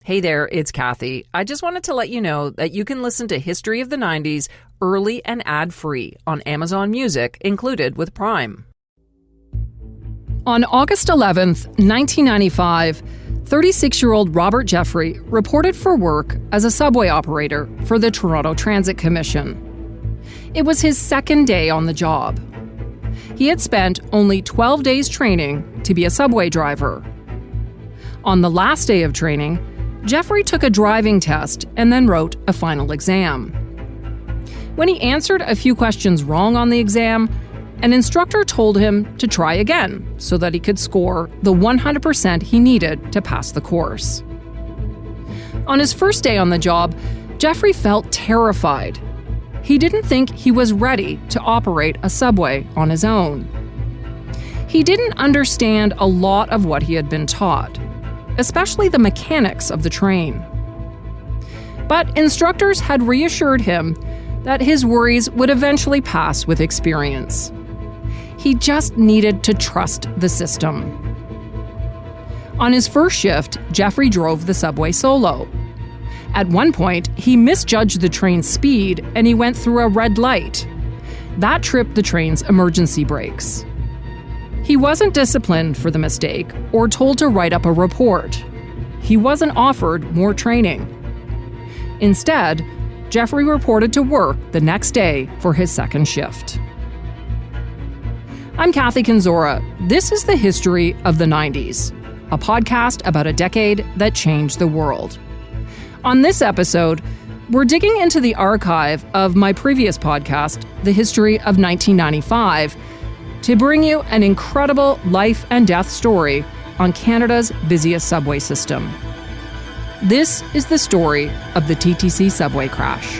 Hey there, it's Kathy. I just wanted to let you know that you can listen to History of the 90s early and ad-free on Amazon Music, included with Prime. On August 11th, 1995, 36-year-old Robert Jeffrey reported for work as a subway operator for the Toronto Transit Commission. It was his second day on the job. He had spent only 12 days training to be a subway driver. On the last day of training, Jeffrey took a driving test and then wrote a final exam. When he answered a few questions wrong on the exam, an instructor told him to try again so that he could score the 100% he needed to pass the course. On his first day on the job, Jeffrey felt terrified. He didn't think he was ready to operate a subway on his own. He didn't understand a lot of what he had been taught, especially the mechanics of the train. But instructors had reassured him that his worries would eventually pass with experience. He just needed to trust the system. On his first shift, Jeffrey drove the subway solo. At one point, he misjudged the train's speed and he went through a red light. That tripped the train's emergency brakes. He wasn't disciplined for the mistake or told to write up a report. He wasn't offered more training. Instead, Jeffrey reported to work the next day for his second shift. I'm Kathy Kenzora. This is the History of the 90s, a podcast about a decade that changed the world. On this episode, we're digging into the archive of my previous podcast, The History of 1995, to bring you an incredible life and death story on Canada's busiest subway system. This is the story of the TTC Subway Crash.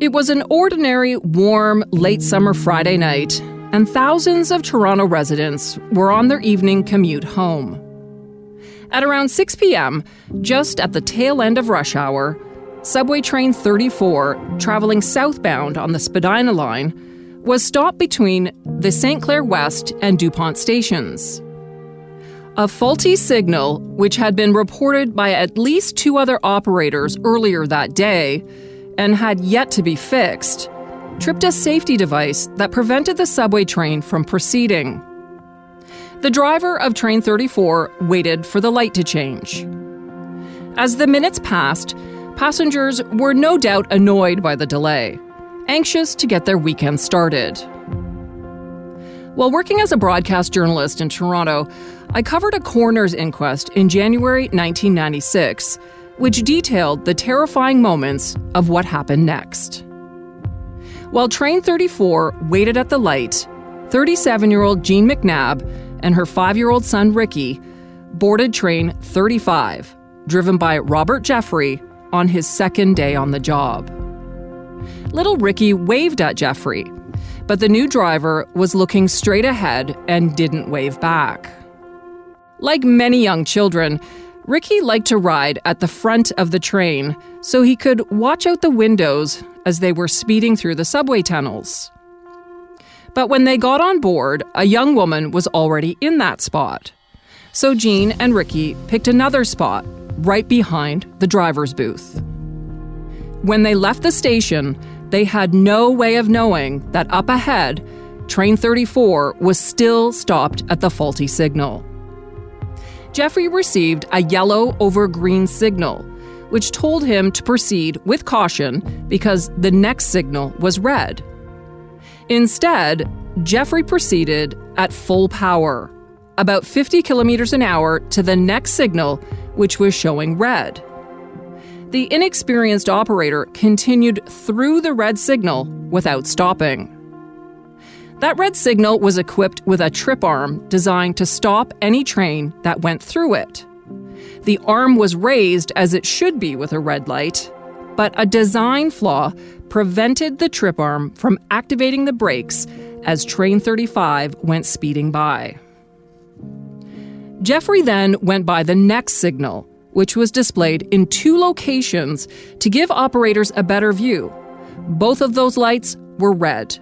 It was an ordinary, warm, late summer Friday night, and thousands of Toronto residents were on their evening commute home. At around 6 p.m., just at the tail end of rush hour, Subway Train 34, traveling southbound on the Spadina line, was stopped between the St. Clair West and DuPont stations. A faulty signal, which had been reported by at least two other operators earlier that day and had yet to be fixed, tripped a safety device that prevented the subway train from proceeding. The driver of Train 34 waited for the light to change. As the minutes passed, passengers were no doubt annoyed by the delay, anxious to get their weekend started. While working as a broadcast journalist in Toronto, I covered a coroner's inquest in January 1996, which detailed the terrifying moments of what happened next. While Train 34 waited at the light, 37-year-old Jean McNabb and her 5-year-old son Ricky boarded Train 35, driven by Robert Jeffrey, on his second day on the job. Little Ricky waved at Jeffrey, but the new driver was looking straight ahead and didn't wave back. Like many young children, Ricky liked to ride at the front of the train so he could watch out the windows as they were speeding through the subway tunnels. But when they got on board, a young woman was already in that spot. So Jean and Ricky picked another spot right behind the driver's booth. When they left the station, they had no way of knowing that up ahead, Train 34 was still stopped at the faulty signal. Jeffrey received a yellow over green signal, which told him to proceed with caution because the next signal was red. Instead, Jeffrey proceeded at full power, about 50 kilometers an hour to the next signal, which was showing red. The inexperienced operator continued through the red signal without stopping. That red signal was equipped with a trip arm designed to stop any train that went through it. The arm was raised as it should be with a red light, but a design flaw prevented the trip arm from activating the brakes as Train 35 went speeding by. Jeffrey then went by the next signal, which was displayed in two locations to give operators a better view. Both of those lights were red.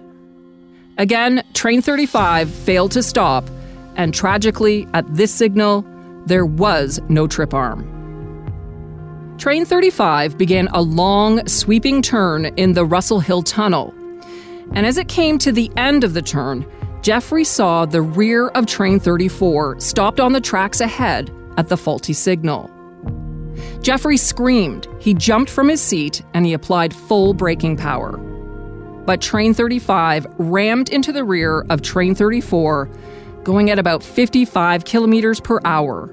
Again, Train 35 failed to stop, And tragically, at this signal, there was no trip arm. Train 35 began a long, sweeping turn in the Russell Hill Tunnel. And as it came to the end of the turn, Jeffrey saw the rear of Train 34 stopped on the tracks ahead at the faulty signal. Jeffrey screamed, he jumped from his seat, and he applied full braking power. But Train 35 rammed into the rear of Train 34, going at about 55 kilometers per hour.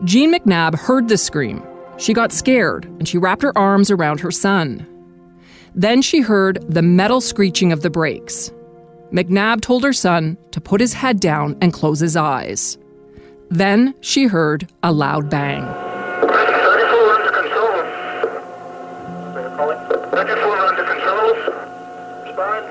Jean McNabb heard the scream. She got scared, and she wrapped her arms around her son. Then she heard the metal screeching of the brakes. McNabb told her son to put his head down and close his eyes. Then she heard a loud bang. 34 under control. 34 under control. Response.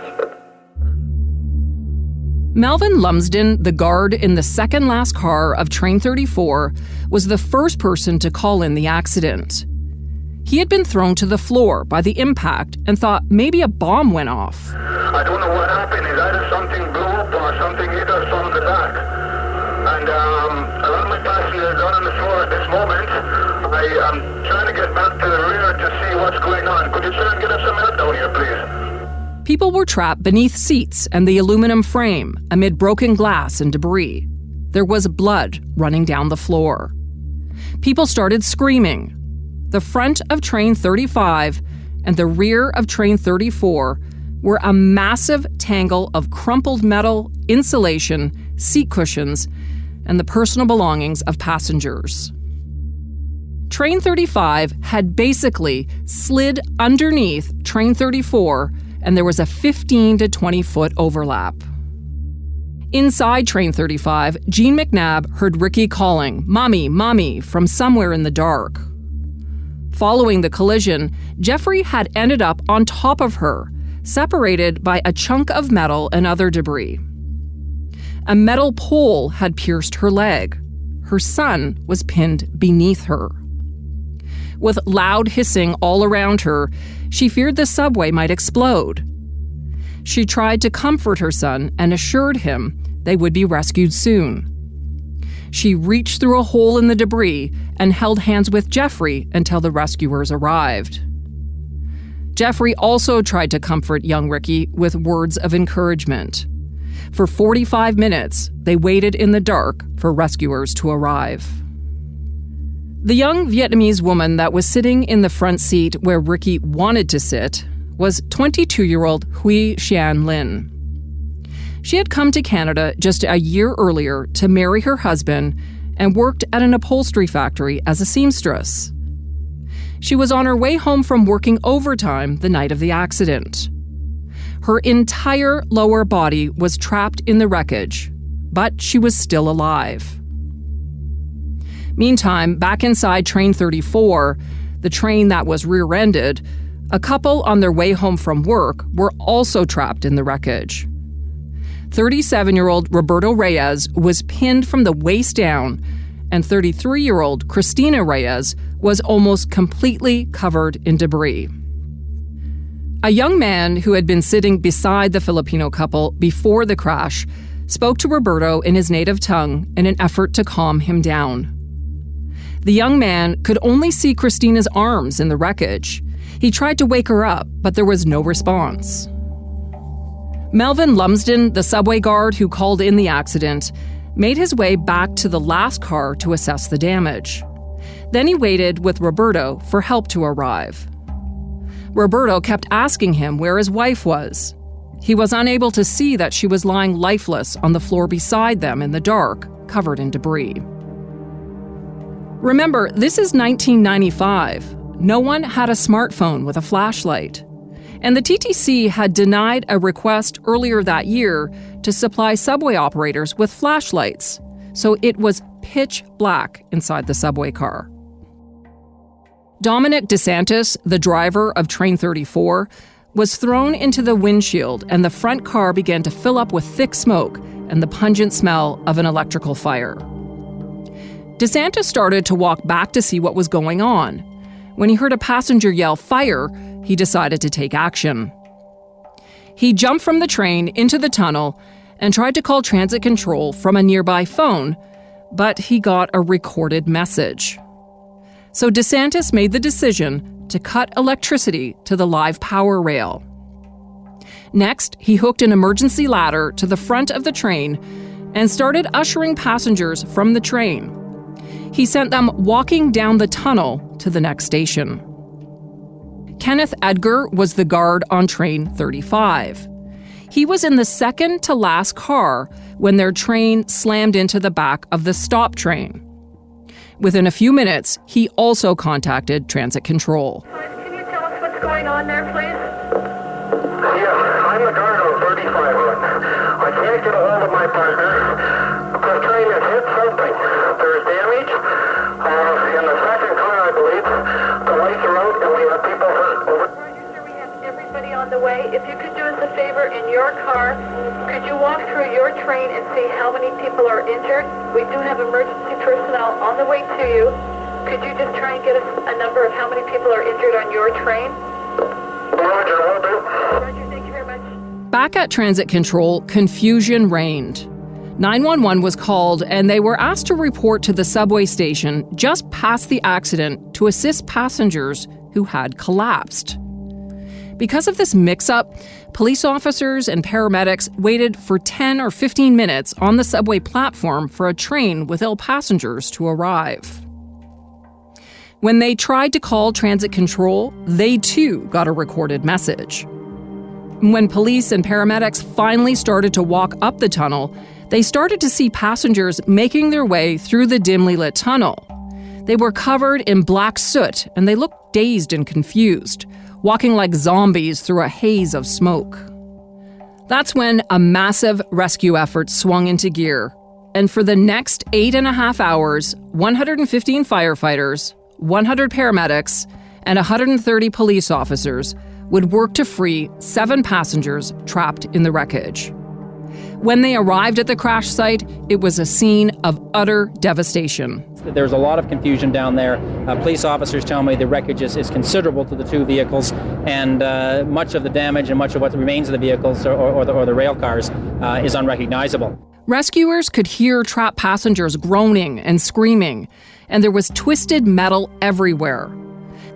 Melvin Lumsden, the guard in the second-last car of Train 34, was the first person to call in the accident. He had been thrown to the floor by the impact and thought maybe a bomb went off. I don't know what happened. Is either something blew up or something hit us from the back. And a lot of my passengers are on the floor at this moment. I am trying to get back to the rear to see what's going on. Could you try and get us some help down here, please? People were trapped beneath seats and the aluminum frame amid broken glass and debris. There was blood running down the floor. People started screaming. The front of Train 35 and the rear of Train 34 were a massive tangle of crumpled metal, insulation, seat cushions, and the personal belongings of passengers. Train 35 had basically slid underneath Train 34, and there was a 15 to 20 foot overlap. Inside Train 35, Jean McNabb heard Ricky calling, "Mommy, Mommy," from somewhere in the dark. Following the collision, Jeffrey had ended up on top of her, separated by a chunk of metal and other debris. A metal pole had pierced her leg. Her son was pinned beneath her. With loud hissing all around her, she feared the subway might explode. She tried to comfort her son and assured him they would be rescued soon. She reached through a hole in the debris and held hands with Jeffrey until the rescuers arrived. Jeffrey also tried to comfort young Ricky with words of encouragement. For 45 minutes, they waited in the dark for rescuers to arrive. The young Vietnamese woman that was sitting in the front seat where Ricky wanted to sit was 22-year-old Huy Xian Lin. She had come to Canada just a year earlier to marry her husband and worked at an upholstery factory as a seamstress. She was on her way home from working overtime the night of the accident. Her entire lower body was trapped in the wreckage, but she was still alive. Meantime, back inside Train 34, the train that was rear-ended, a couple on their way home from work were also trapped in the wreckage. 37-year-old Roberto Reyes was pinned from the waist down, and 33-year-old Christina Reyes was almost completely covered in debris. A young man who had been sitting beside the Filipino couple before the crash spoke to Roberto in his native tongue in an effort to calm him down. The young man could only see Christina's arms in the wreckage. He tried to wake her up, but there was no response. Melvin Lumsden, the subway guard who called in the accident, made his way back to the last car to assess the damage. Then he waited with Roberto for help to arrive. Roberto kept asking him where his wife was. He was unable to see that she was lying lifeless on the floor beside them in the dark, covered in debris. Remember, this is 1995. No one had a smartphone with a flashlight. And the TTC had denied a request earlier that year to supply subway operators with flashlights, so it was pitch black inside the subway car. Dominic DeSantis, the driver of Train 34, was thrown into the windshield, and the front car began to fill up with thick smoke and the pungent smell of an electrical fire. DeSantis started to walk back to see what was going on. When he heard a passenger yell "fire," he decided to take action. He jumped from the train into the tunnel and tried to call transit control from a nearby phone, but he got a recorded message. So DeSantis made the decision to cut electricity to the live power rail. Next, he hooked an emergency ladder to the front of the train and started ushering passengers from the train. He sent them walking down the tunnel to the next station. Kenneth Edgar was the guard on train 35. He was in the second to last car when their train slammed into the back of the stop train. Within a few minutes, he also contacted transit control. Can you tell us what's going on there, please? Yeah, I'm the guard on 35. I can't get a hold of my partner. The train has hit something. There's damage. In the second car, I believe, the lights are out and we have people hurt. Over. Roger, sir, we have everybody on the way. If you could do us a favor, in your car, could you walk through your train and see how many people are injured? We do have emergency personnel on the way to you. Could you just try and get us a number of how many people are injured on your train? Roger, will do. Roger, thank you very much. Back at transit control, confusion reigned. 911 was called and they were asked to report to the subway station just past the accident to assist passengers who had collapsed. Because of this mix-up, police officers and paramedics waited for 10 or 15 minutes on the subway platform for a train with ill passengers to arrive. When they tried to call transit control, they too got a recorded message. When police and paramedics finally started to walk up the tunnel, they started to see passengers making their way through the dimly lit tunnel. They were covered in black soot and they looked dazed and confused, walking like zombies through a haze of smoke. That's when a massive rescue effort swung into gear. And for the next 8.5 hours, 115 firefighters, 100 paramedics, and 130 police officers would work to free 7 passengers trapped in the wreckage. When they arrived at the crash site, it was a scene of utter devastation. There's a lot of confusion down there. Police officers tell me the wreckage is considerable to the 2 vehicles, and much of the damage and much of what remains of the vehicles or the rail cars is unrecognizable. Rescuers could hear trapped passengers groaning and screaming, and there was twisted metal everywhere.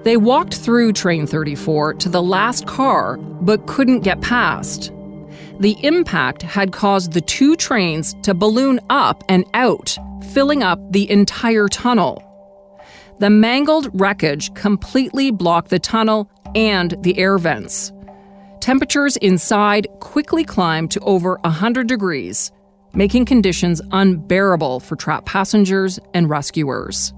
They walked through train 34 to the last car, but couldn't get past. The impact had caused the 2 trains to balloon up and out, filling up the entire tunnel. The mangled wreckage completely blocked the tunnel and the air vents. Temperatures inside quickly climbed to over 100 degrees, making conditions unbearable for trapped passengers and rescuers.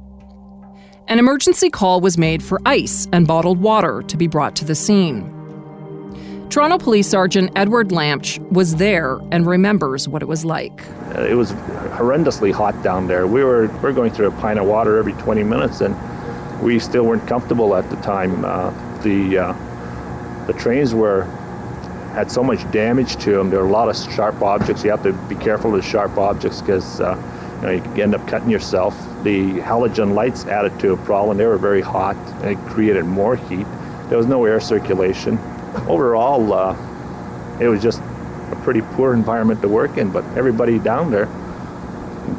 An emergency call was made for ice and bottled water to be brought to the scene. Toronto Police Sergeant Edward Lampch was there and remembers what it was like. It was horrendously hot down there. We're going through a pint of water every 20 minutes, and we still weren't comfortable at the time. The trains had so much damage to them. There were a lot of sharp objects. You have to be careful of the sharp objects because you could end up cutting yourself. The halogen lights added to a problem. They were very hot, and it created more heat. There was no air circulation. Overall, it was just a pretty poor environment to work in, but everybody down there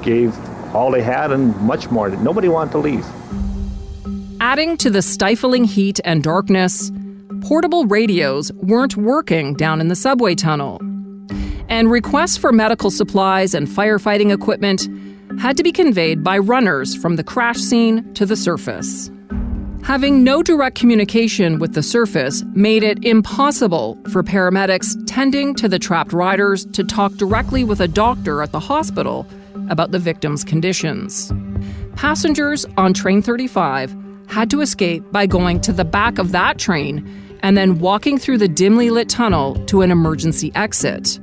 gave all they had and much more. Nobody wanted to leave. Adding to the stifling heat and darkness, portable radios weren't working down in the subway tunnel. And requests for medical supplies and firefighting equipment had to be conveyed by runners from the crash scene to the surface. Having no direct communication with the surface made it impossible for paramedics tending to the trapped riders to talk directly with a doctor at the hospital about the victims' conditions. Passengers on train 35 had to escape by going to the back of that train and then walking through the dimly lit tunnel to an emergency exit.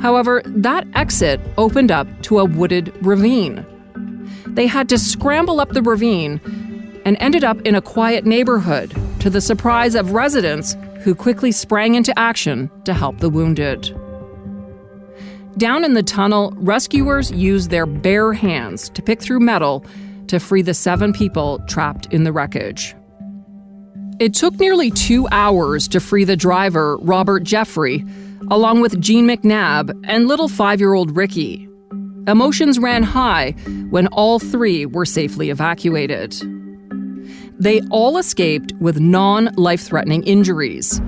However, that exit opened up to a wooded ravine. They had to scramble up the ravine and ended up in a quiet neighborhood, to the surprise of residents who quickly sprang into action to help the wounded. Down in the tunnel, rescuers used their bare hands to pick through metal to free the 7 people trapped in the wreckage. It took nearly 2 hours to free the driver, Robert Jeffrey, along with Jean McNabb and little 5-year-old Ricky. Emotions ran high when all 3 were safely evacuated. They all escaped with non-life-threatening injuries.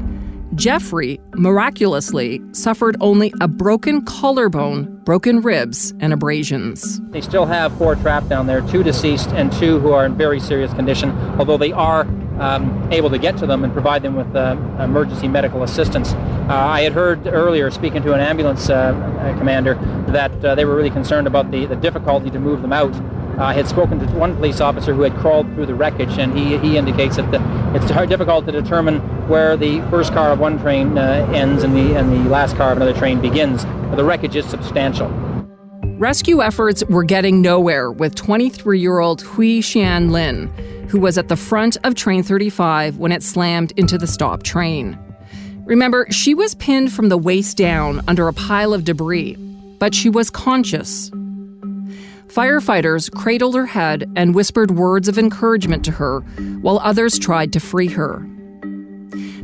Jeffrey, miraculously, suffered only a broken collarbone, broken ribs, and abrasions. They still have 4 trapped down there, 2 deceased and 2 who are in very serious condition, although they are able to get to them and provide them with emergency medical assistance. I had heard earlier, speaking to an ambulance commander, that they were really concerned about the difficulty to move them out. I had spoken to one police officer who had crawled through the wreckage, and he indicates that it's difficult to determine where the first car of one train ends and the last car of another train begins. But the wreckage is substantial. Rescue efforts were getting nowhere with 23-year-old Hui Xian Lin, who was at the front of Train 35 when it slammed into the stopped train. Remember, she was pinned from the waist down under a pile of debris, but she was conscious. Firefighters cradled her head and whispered words of encouragement to her, while others tried to free her.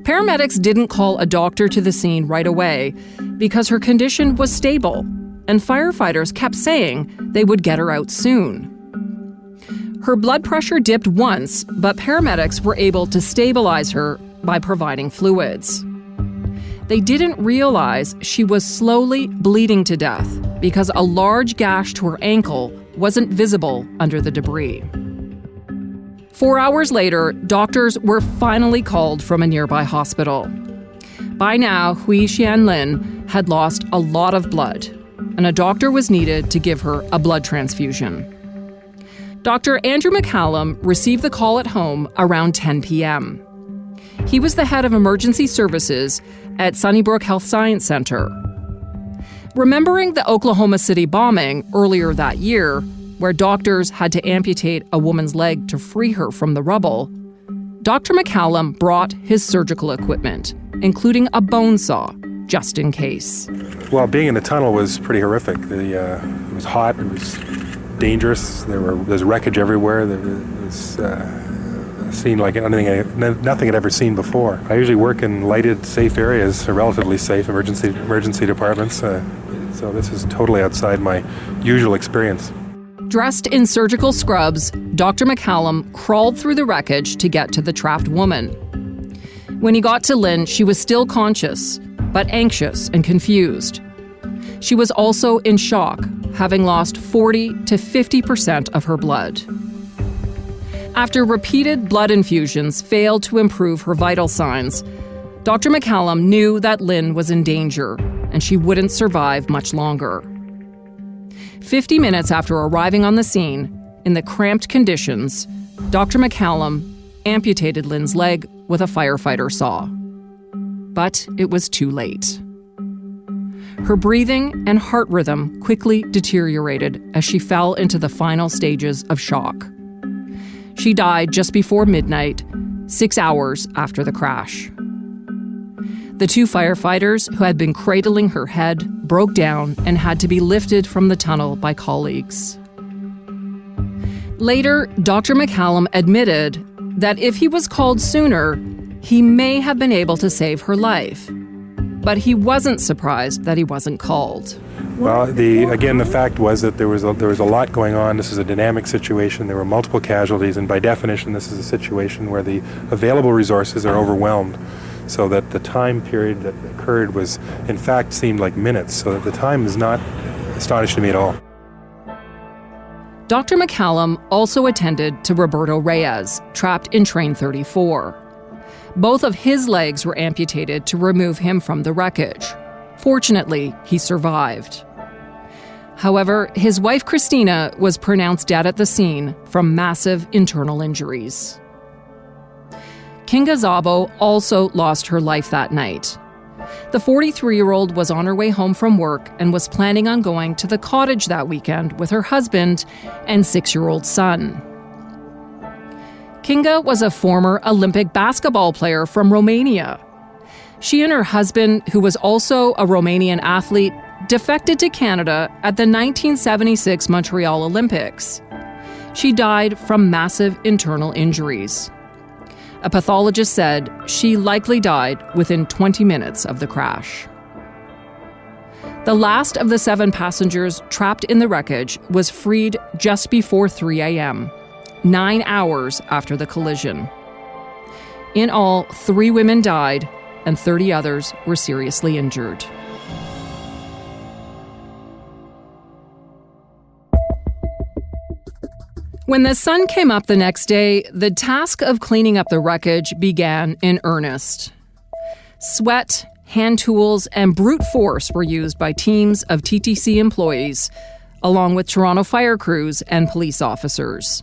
Paramedics didn't call a doctor to the scene right away because her condition was stable, and firefighters kept saying they would get her out soon. Her blood pressure dipped once, but paramedics were able to stabilize her by providing fluids. They didn't realize she was slowly bleeding to death because a large gash to her ankle wasn't visible under the debris. 4 hours later, doctors were finally called from a nearby hospital. By now, Hui Xian Lin had lost a lot of blood, and a doctor was needed to give her a blood transfusion. Dr. Andrew McCallum received the call at home around 10 p.m. He was the head of emergency services at Sunnybrook Health Science Center. Remembering the Oklahoma City bombing earlier that year, where doctors had to amputate a woman's leg to free her from the rubble, Dr. McCallum brought his surgical equipment, including a bone saw, just in case. Well, being in the tunnel was pretty horrific. It was hot, it was dangerous, there's wreckage everywhere. There was seen like nothing I'd ever seen before. I usually work in lighted, safe areas, relatively safe emergency departments, so this is totally outside my usual experience. Dressed in surgical scrubs, Dr. McCallum crawled through the wreckage to get to the trapped woman. When he got to Lynn, she was still conscious, but anxious and confused. She was also in shock, having lost 40 to 50% of her blood. After repeated blood infusions failed to improve her vital signs, Dr. McCallum knew that Lynn was in danger and she wouldn't survive much longer. 50 minutes after arriving on the scene, in the cramped conditions, Dr. McCallum amputated Lynn's leg with a firefighter saw. But it was too late. Her breathing and heart rhythm quickly deteriorated as she fell into the final stages of shock. She died just before midnight, 6 hours after the crash. The 2 firefighters who had been cradling her head broke down and had to be lifted from the tunnel by colleagues. Later, Dr. McCallum admitted that if he was called sooner, he may have been able to save her life. But he wasn't surprised that he wasn't called. Well, the fact was that there was a lot going on. This is a dynamic situation. There were multiple casualties, and by definition, this is a situation where the available resources are overwhelmed. So that the time period that occurred was, in fact, seemed like minutes. So that the time is not astonishing to me at all. Dr. McCallum also attended to Roberto Reyes, trapped in Train 34. Both of his legs were amputated to remove him from the wreckage. Fortunately, he survived. However, his wife Christina was pronounced dead at the scene from massive internal injuries. Kinga Szabo also lost her life that night. The 43-year-old was on her way home from work and was planning on going to the cottage that weekend with her husband and 6-year-old son. Kinga was a former Olympic basketball player from Romania. She and her husband, who was also a Romanian athlete, defected to Canada at the 1976 Montreal Olympics. She died from massive internal injuries. A pathologist said she likely died within 20 minutes of the crash. The last of the 7 passengers trapped in the wreckage was freed just before 3 a.m., 9 hours after the collision. In all, 3 women died and 30 others were seriously injured. When the sun came up the next day, the task of cleaning up the wreckage began in earnest. Sweat, hand tools, and brute force were used by teams of TTC employees, along with Toronto fire crews and police officers.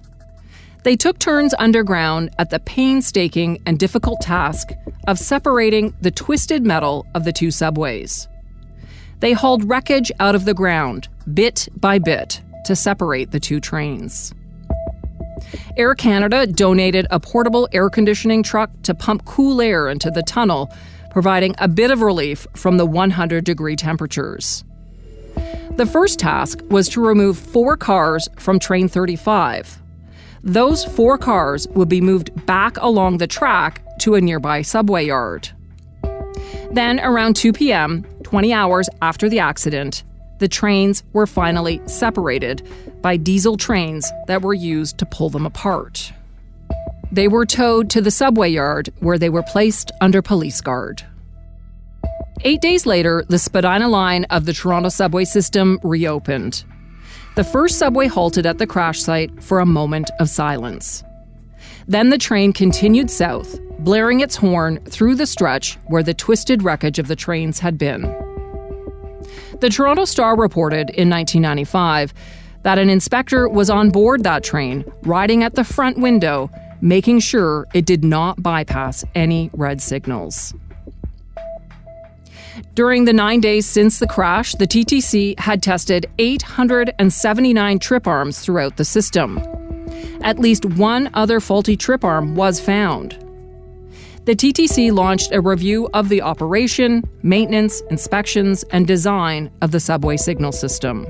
They took turns underground at the painstaking and difficult task of separating the twisted metal of the 2 subways. They hauled wreckage out of the ground, bit by bit, to separate the 2 trains. Air Canada donated a portable air conditioning truck to pump cool air into the tunnel, providing a bit of relief from the 100-degree temperatures. The first task was to remove 4 cars from Train 35. Those 4 cars would be moved back along the track to a nearby subway yard. Then, around 2 p.m., 20 hours after the accident, the trains were finally separated by diesel trains that were used to pull them apart. They were towed to the subway yard where they were placed under police guard. 8 days later, the Spadina line of the Toronto subway system reopened. The first subway halted at the crash site for a moment of silence. Then the train continued south, blaring its horn through the stretch where the twisted wreckage of the trains had been. The Toronto Star reported in 1995 that an inspector was on board that train, riding at the front window, making sure it did not bypass any red signals. During the 9 days since the crash, the TTC had tested 879 trip arms throughout the system. At least 1 other faulty trip arm was found. The TTC launched a review of the operation, maintenance, inspections, and design of the subway signal system.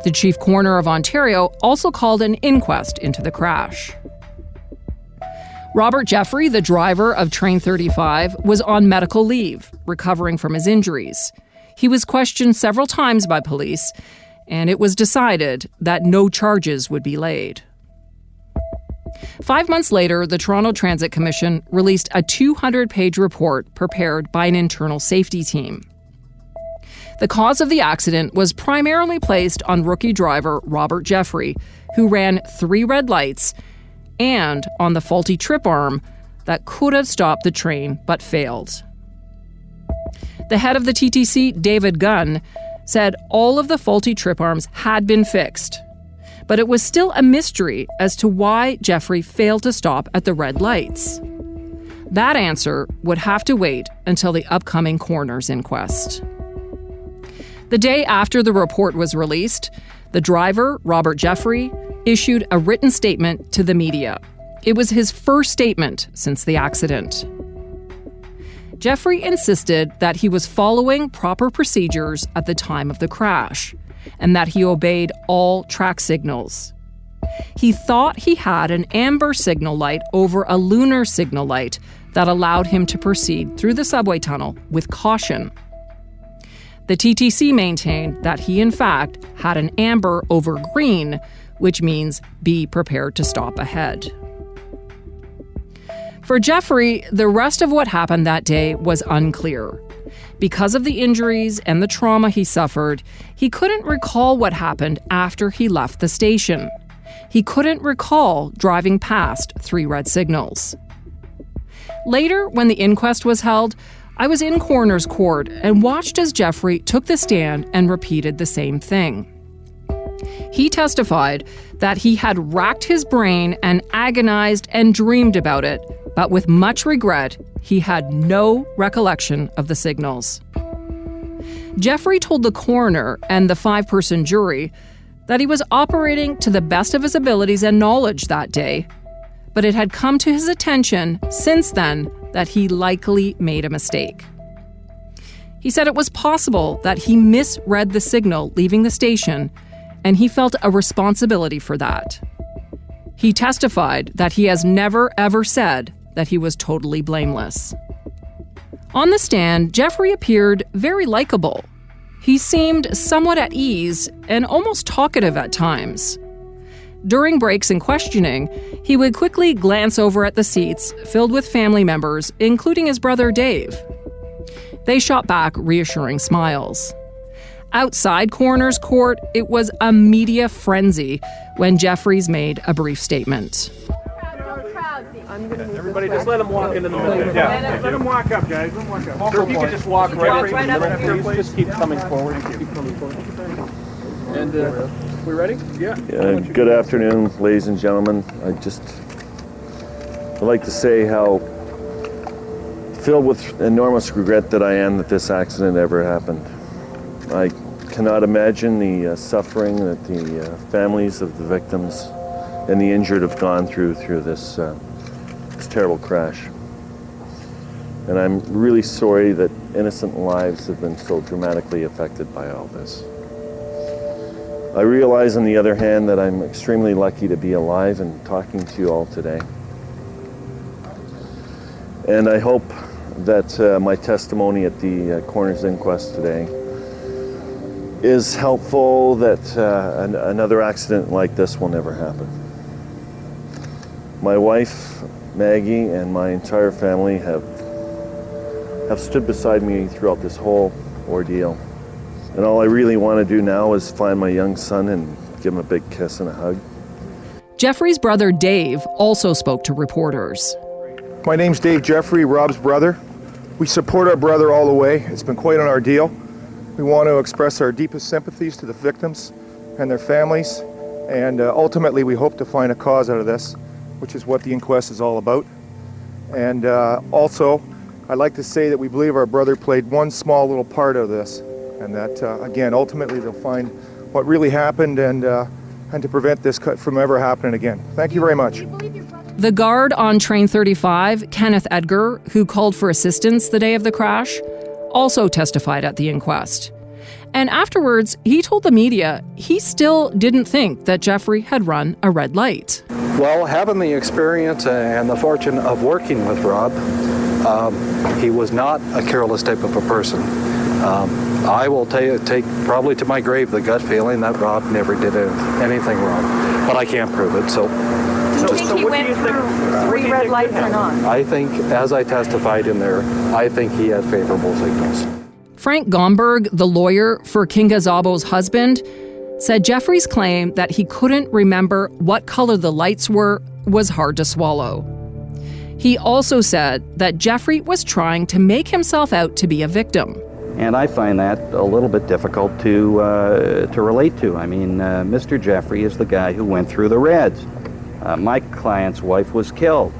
The Chief Coroner of Ontario also called an inquest into the crash. Robert Jeffrey, the driver of Train 35, was on medical leave, recovering from his injuries. He was questioned several times by police, and it was decided that no charges would be laid. 5 months later, the Toronto Transit Commission released a 200-page report prepared by an internal safety team. The cause of the accident was primarily placed on rookie driver Robert Jeffrey, who ran 3 red lights, and on the faulty trip arm that could have stopped the train but failed. The head of the TTC, David Gunn, said all of the faulty trip arms had been fixed, but it was still a mystery as to why Jeffrey failed to stop at the red lights. That answer would have to wait until the upcoming coroner's inquest. The day after the report was released, the driver, Robert Jeffrey, issued a written statement to the media. It was his first statement since the accident. Jeffrey insisted that he was following proper procedures at the time of the crash and that he obeyed all track signals. He thought he had an amber signal light over a lunar signal light that allowed him to proceed through the subway tunnel with caution. The TTC maintained that he, in fact, had an amber over green, which means be prepared to stop ahead. For Jeffrey, the rest of what happened that day was unclear. Because of the injuries and the trauma he suffered, he couldn't recall what happened after he left the station. He couldn't recall driving past 3 red signals. Later, when the inquest was held, I was in coroner's court and watched as Jeffrey took the stand and repeated the same thing. He testified that he had racked his brain and agonized and dreamed about it, but with much regret, he had no recollection of the signals. Jeffrey told the coroner and the 5-person jury that he was operating to the best of his abilities and knowledge that day, but it had come to his attention since then that he likely made a mistake. He said it was possible that he misread the signal leaving the station, and he felt a responsibility for that. He testified that he has never ever said that he was totally blameless. On the stand, Jeffrey appeared very likable. He seemed somewhat at ease and almost talkative at times. During breaks and questioning, he would quickly glance over at the seats filled with family members, including his brother Dave. They shot back reassuring smiles. Outside Coroner's Court, it was a media frenzy when Jeffries made a brief statement. Everybody just let him walk into the middle. Yeah, let him walk up, guys. Let him walk up. Sir, if you could just walk right up here, please. Just keep coming forward. Keep coming forward. And we ready? Yeah. Good afternoon, ladies and gentlemen. I'd like to say how filled with enormous regret that I am that this accident ever happened. I cannot imagine the suffering that the families of the victims and the injured have gone through this terrible crash. And I'm really sorry that innocent lives have been so dramatically affected by all this. I realize, on the other hand, that I'm extremely lucky to be alive and talking to you all today. And I hope that my testimony at the coroner's inquest today is helpful, that another accident like this will never happen. My wife, Maggie, and my entire family have stood beside me throughout this whole ordeal. And all I really want to do now is find my young son and give him a big kiss and a hug. Jeffrey's brother Dave also spoke to reporters. My name's Dave Jeffrey, Rob's brother. We support our brother all the way. It's been quite an ordeal. We want to express our deepest sympathies to the victims and their families. And ultimately, we hope to find a cause out of this, which is what the inquest is all about. And also, I'd like to say that we believe our brother played one small little part of this, and that, again, ultimately they'll find what really happened and to prevent this from ever happening again. Thank you very much. The guard on Train 35, Kenneth Edgar, who called for assistance the day of the crash, also testified at the inquest. And afterwards, he told the media he still didn't think that Jeffrey had run a red light. Well, having the experience and the fortune of working with Rob, he was not a careless type of a person. I will take probably to my grave the gut feeling that Rob never did anything wrong, but I can't prove it. So do you think he went through 3 red lights or not? I think, as I testified in there, I think he had favorable signals. Frank Gomberg, the lawyer for Kinga Szabo's husband, said Jeffrey's claim that he couldn't remember what color the lights were was hard to swallow. He also said that Jeffrey was trying to make himself out to be a victim. And I find that a little bit difficult to relate to. I mean, Mr. Jeffrey is the guy who went through the reds. My client's wife was killed.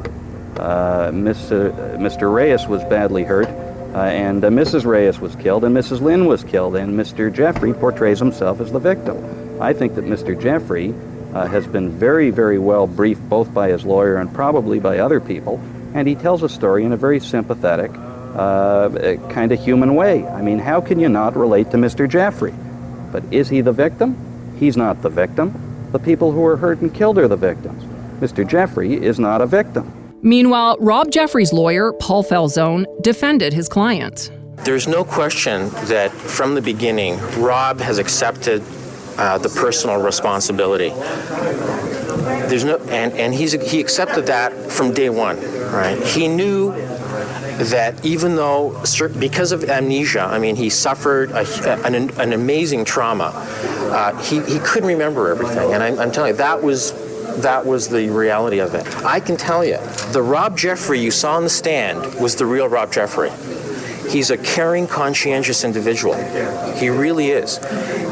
Mr. Reyes was badly hurt, and Mrs. Reyes was killed, and Mrs. Lynn was killed, and Mr. Jeffrey portrays himself as the victim. I think that Mr. Jeffrey has been very, very well briefed both by his lawyer and probably by other people, and he tells a story in a very sympathetic, kind of human way. I mean, how can you not relate to Mr. Jeffrey? But is he the victim? He's not the victim. The people who were hurt and killed are the victims. Mr. Jeffrey is not a victim. Meanwhile, Rob Jeffrey's lawyer, Paul Falzone, defended his client. There's no question that from the beginning, Rob has accepted the personal responsibility. There's no, and he accepted that from day one, right? He knew that even though, because of amnesia, I mean, he suffered an amazing trauma. He couldn't remember everything, and I'm telling you, that was the reality of it. I can tell you, the Rob Jeffrey you saw on the stand was the real Rob Jeffrey. He's a caring, conscientious individual. He really is,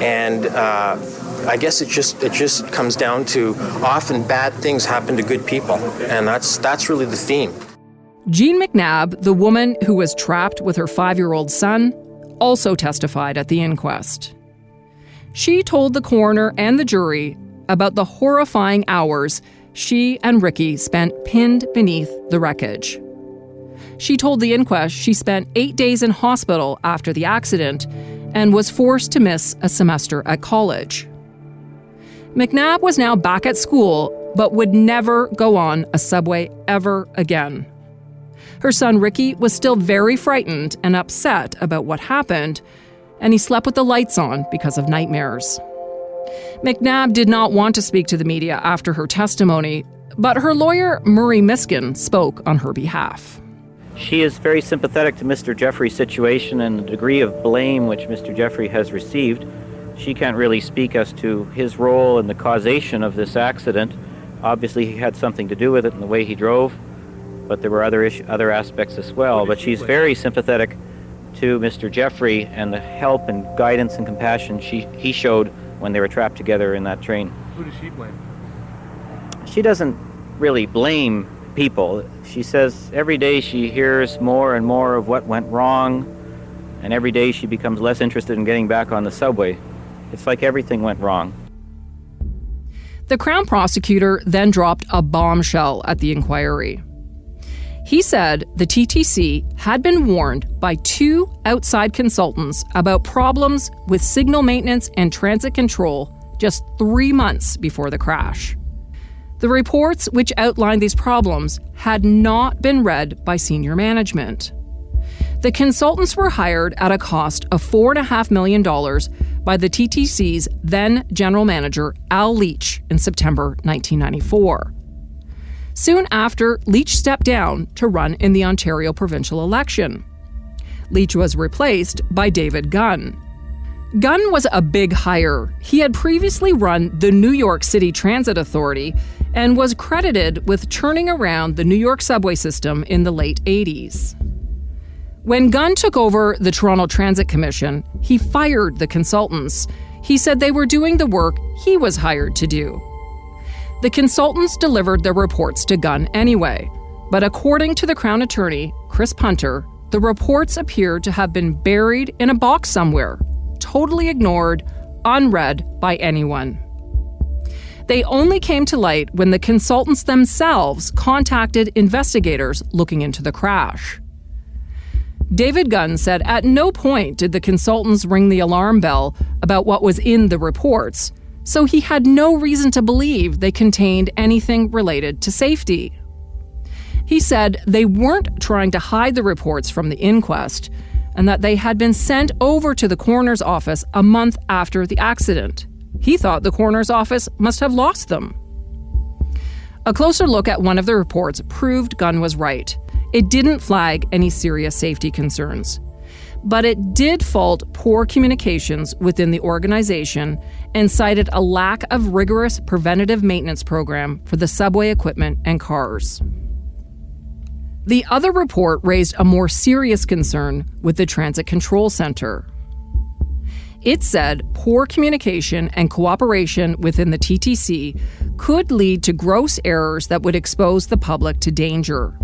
and I guess it just comes down to often bad things happen to good people, and that's really the theme. Jean McNabb, the woman who was trapped with her 5-year-old son, also testified at the inquest. She told the coroner and the jury about the horrifying hours she and Ricky spent pinned beneath the wreckage. She told the inquest she spent 8 days in hospital after the accident and was forced to miss a semester at college. McNabb was now back at school, but would never go on a subway ever again. Her son Ricky was still very frightened and upset about what happened, and he slept with the lights on because of nightmares. McNabb did not want to speak to the media after her testimony, but her lawyer, Murray Miskin, spoke on her behalf. She is very sympathetic to Mr. Jeffrey's situation and the degree of blame which Mr. Jeffrey has received. She can't really speak as to his role in the causation of this accident. Obviously, he had something to do with it in the way he drove, but there were other aspects as well. But she's very sympathetic to Mr. Jeffrey and the help and guidance and compassion he showed when they were trapped together in that train. Who does she blame? She doesn't really blame people. She says every day she hears more and more of what went wrong, and every day she becomes less interested in getting back on the subway. It's like everything went wrong. The Crown prosecutor then dropped a bombshell at the inquiry. He said the TTC had been warned by 2 outside consultants about problems with signal maintenance and transit control just 3 months before the crash. The reports which outlined these problems had not been read by senior management. The consultants were hired at a cost of $4.5 million by the TTC's then general manager, Al Leach, in September 1994. Soon after, Leach stepped down to run in the Ontario provincial election. Leach was replaced by David Gunn. Gunn was a big hire. He had previously run the New York City Transit Authority and was credited with turning around the New York subway system in the late 80s. When Gunn took over the Toronto Transit Commission, he fired the consultants. He said they were doing the work he was hired to do. The consultants delivered their reports to Gunn anyway, but according to the Crown Attorney, Chris Punter, the reports appeared to have been buried in a box somewhere, totally ignored, unread by anyone. They only came to light when the consultants themselves contacted investigators looking into the crash. David Gunn said at no point did the consultants ring the alarm bell about what was in the reports, so he had no reason to believe they contained anything related to safety. He said they weren't trying to hide the reports from the inquest and that they had been sent over to the coroner's office a month after the accident. He thought the coroner's office must have lost them. A closer look at one of the reports proved Gunn was right. It didn't flag any serious safety concerns, but it did fault poor communications within the organization and cited a lack of rigorous preventative maintenance program for the subway equipment and cars. The other report raised a more serious concern with the Transit Control Center. It said poor communication and cooperation within the TTC could lead to gross errors that would expose the public to danger.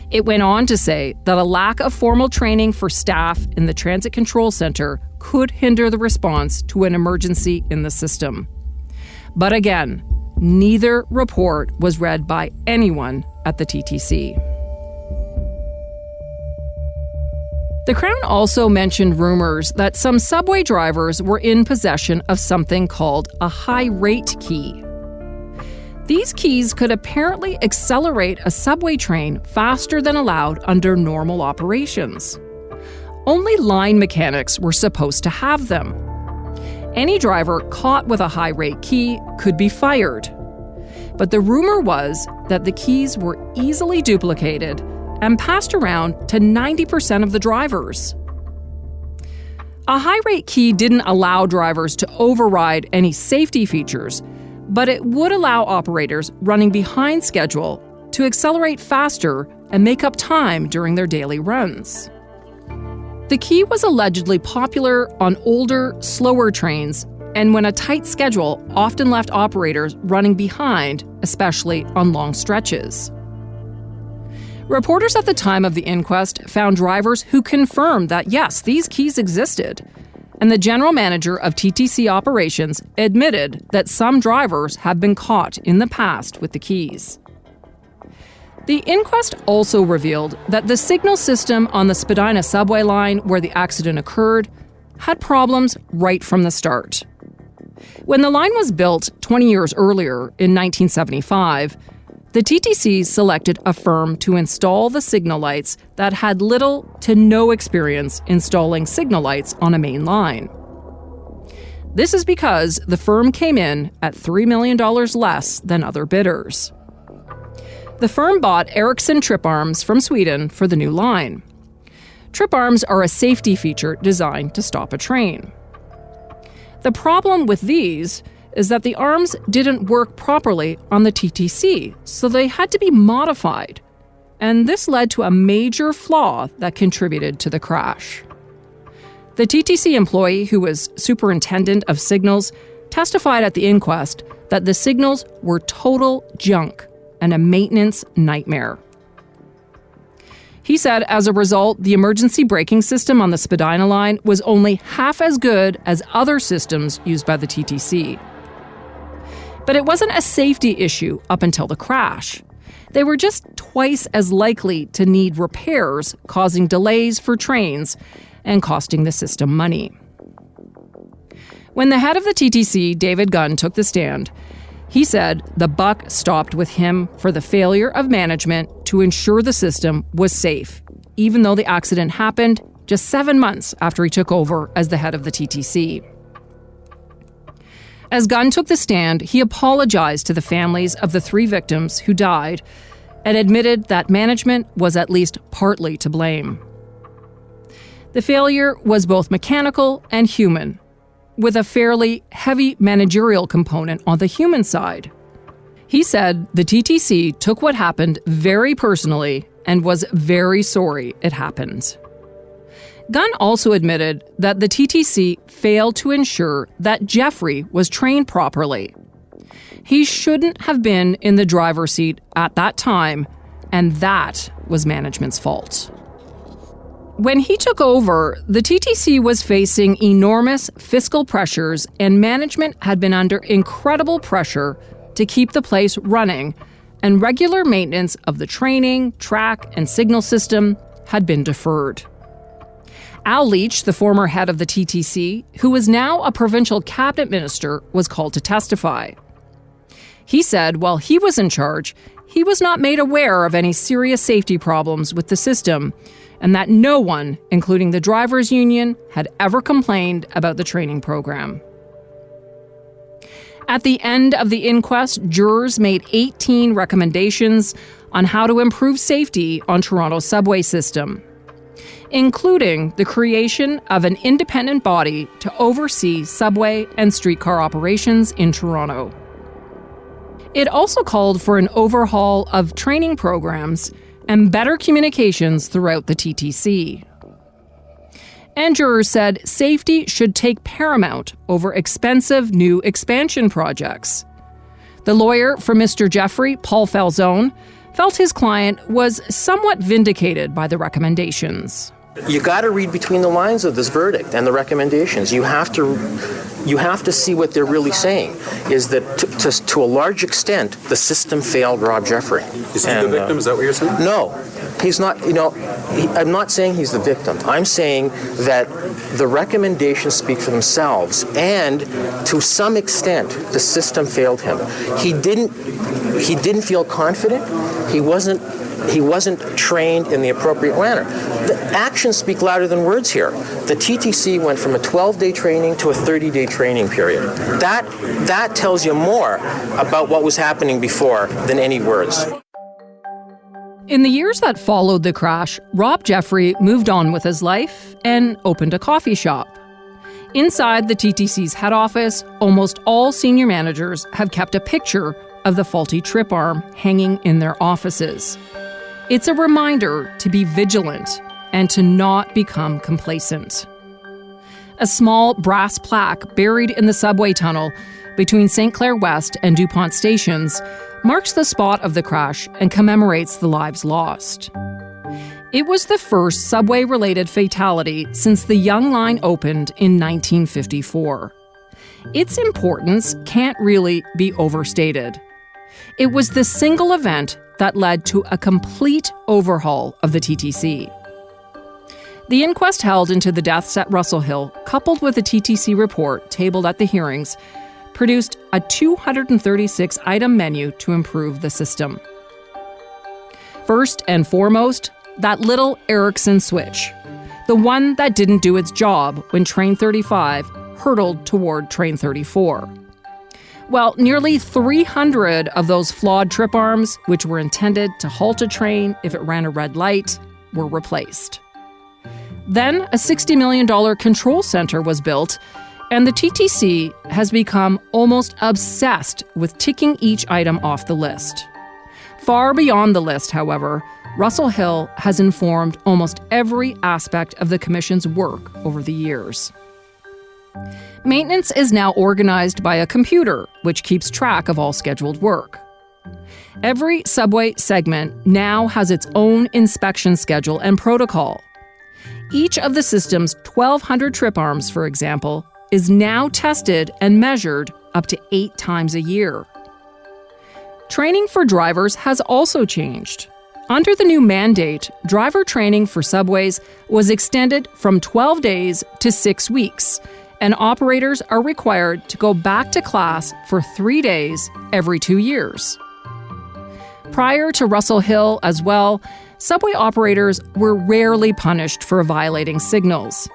It went on to say that a lack of formal training for staff in the Transit Control Center could hinder the response to an emergency in the system. But again, neither report was read by anyone at the TTC. The Crown also mentioned rumors that some subway drivers were in possession of something called a high-rate key. These keys could apparently accelerate a subway train faster than allowed under normal operations. Only line mechanics were supposed to have them. Any driver caught with a high-rate key could be fired. But the rumor was that the keys were easily duplicated and passed around to 90% of the drivers. A high-rate key didn't allow drivers to override any safety features, but it would allow operators running behind schedule to accelerate faster and make up time during their daily runs. The key was allegedly popular on older, slower trains, and when a tight schedule often left operators running behind, especially on long stretches. Reporters at the time of the inquest found drivers who confirmed that yes, these keys existed, and the general manager of TTC operations admitted that some drivers have been caught in the past with the keys. The inquest also revealed that the signal system on the Spadina subway line where the accident occurred had problems right from the start. When the line was built 20 years earlier, in 1975, The TTC selected a firm to install the signal lights that had little to no experience installing signal lights on a main line. This is because the firm came in at $3 million less than other bidders. The firm bought Ericsson trip arms from Sweden for the new line. Trip arms are a safety feature designed to stop a train. The problem with these is that the arms didn't work properly on the TTC, so they had to be modified. And this led to a major flaw that contributed to the crash. The TTC employee, who was superintendent of signals, testified at the inquest that the signals were total junk and a maintenance nightmare. He said as a result, the emergency braking system on the Spadina line was only half as good as other systems used by the TTC. But it wasn't a safety issue up until the crash. They were just twice as likely to need repairs, causing delays for trains and costing the system money. When the head of the TTC, David Gunn, took the stand, he said the buck stopped with him for the failure of management to ensure the system was safe, even though the accident happened just 7 months after he took over as the head of the TTC. As Gunn took the stand, he apologized to the families of the 3 victims who died and admitted that management was at least partly to blame. The failure was both mechanical and human, with a fairly heavy managerial component on the human side. He said the TTC took what happened very personally and was very sorry it happened. Gunn also admitted that the TTC failed to ensure that Jeffrey was trained properly. He shouldn't have been in the driver's seat at that time, and that was management's fault. When he took over, the TTC was facing enormous fiscal pressures, and management had been under incredible pressure to keep the place running, and regular maintenance of the training, track, and signal system had been deferred. Al Leach, the former head of the TTC, who is now a provincial cabinet minister, was called to testify. He said while he was in charge, he was not made aware of any serious safety problems with the system, and that no one, including the drivers' union, had ever complained about the training program. At the end of the inquest, jurors made 18 recommendations on how to improve safety on Toronto's subway system, including the creation of an independent body to oversee subway and streetcar operations in Toronto. It also called for an overhaul of training programs and better communications throughout the TTC. And jurors said safety should take paramount over expensive new expansion projects. The lawyer for Mr. Jeffrey, Paul Falzone, felt his client was somewhat vindicated by the recommendations. You got to read between the lines of this verdict and the recommendations. You have to see what they're really saying. Is that to a large extent the system failed Rob Jeffrey? Is he the victim? Is that what you're saying? No, he's not. I'm not saying he's the victim. I'm saying that the recommendations speak for themselves, and to some extent the system failed him. He didn't feel confident. He wasn't trained in the appropriate manner. The actions speak louder than words here. The TTC went from a 12-day training to a 30-day training period. That tells you more about what was happening before than any words. In the years that followed the crash, Rob Jeffrey moved on with his life and opened a coffee shop. Inside the TTC's head office, almost all senior managers have kept a picture of the faulty trip arm hanging in their offices. It's a reminder to be vigilant and to not become complacent. A small brass plaque buried in the subway tunnel between St. Clair West and DuPont stations marks the spot of the crash and commemorates the lives lost. It was the first subway-related fatality since the Yonge Line opened in 1954. Its importance can't really be overstated. It was the single event that led to a complete overhaul of the TTC. The inquest held into the deaths at Russell Hill, coupled with a TTC report tabled at the hearings, produced a 236-item menu to improve the system. First and foremost, that little Erickson switch, the one that didn't do its job when Train 35 hurtled toward Train 34. Well, nearly 300 of those flawed trip arms, which were intended to halt a train if it ran a red light, were replaced. Then a $60 million control center was built, and the TTC has become almost obsessed with ticking each item off the list. Far beyond the list, however, Russell Hill has informed almost every aspect of the Commission's work over the years. Maintenance is now organized by a computer, which keeps track of all scheduled work. Every subway segment now has its own inspection schedule and protocol. Each of the system's 1,200 trip arms, for example, is now tested and measured up to 8 times a year. Training for drivers has also changed. Under the new mandate, driver training for subways was extended from 12 days to 6 weeks, and operators are required to go back to class for 3 days every 2 years. Prior to Russell Hill as well, subway operators were rarely punished for violating signals.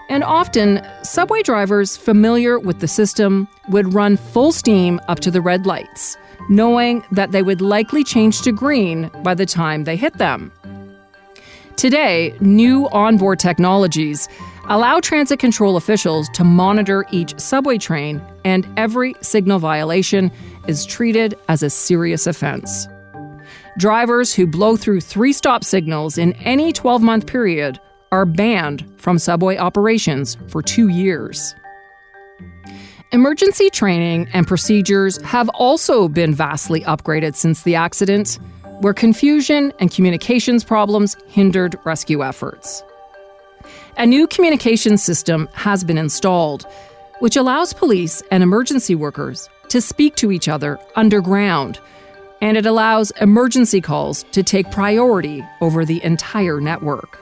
And often, subway drivers familiar with the system would run full steam up to the red lights, knowing that they would likely change to green by the time they hit them. Today, new onboard technologies allow transit control officials to monitor each subway train, and every signal violation is treated as a serious offense. Drivers who blow through 3 stop signals in any 12-month period are banned from subway operations for 2 years. Emergency training and procedures have also been vastly upgraded since the accident, where confusion and communications problems hindered rescue efforts. A new communication system has been installed, which allows police and emergency workers to speak to each other underground, and it allows emergency calls to take priority over the entire network.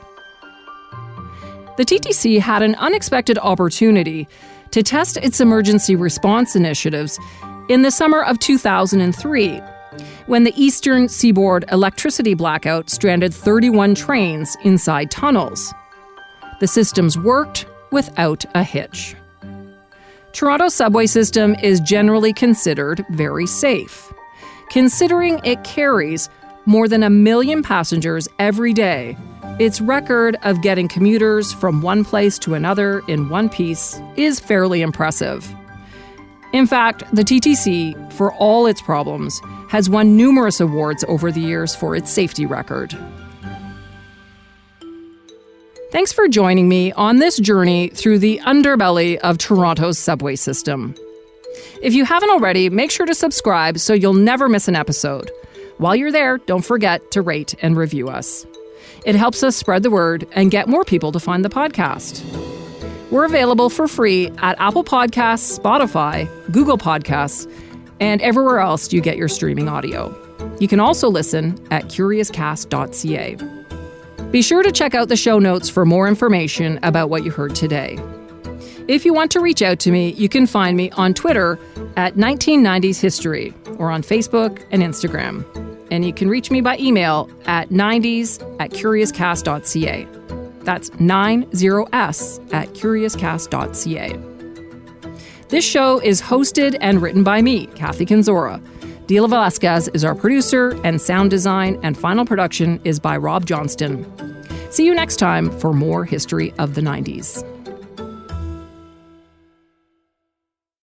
The TTC had an unexpected opportunity to test its emergency response initiatives in the summer of 2003, when the Eastern Seaboard electricity blackout stranded 31 trains inside tunnels. The systems worked without a hitch. Toronto's subway system is generally considered very safe, considering it carries more than 1 million passengers every day. Its record of getting commuters from one place to another in one piece is fairly impressive. In fact, the TTC, for all its problems, has won numerous awards over the years for its safety record. Thanks for joining me on this journey through the underbelly of Toronto's subway system. If you haven't already, make sure to subscribe so you'll never miss an episode. While you're there, don't forget to rate and review us. It helps us spread the word and get more people to find the podcast. We're available for free at Apple Podcasts, Spotify, Google Podcasts, and everywhere else you get your streaming audio. You can also listen at curiouscast.ca. Be sure to check out the show notes for more information about what you heard today. If you want to reach out to me, you can find me on Twitter at 1990s History or on Facebook and Instagram. And you can reach me by email at 90s@curiouscast.ca. That's 90s@curiouscast.ca. This show is hosted and written by me, Kathy Kenzora. Dila Velasquez is our producer, and sound design and final production is by Rob Johnston. See you next time for more History of the 90s.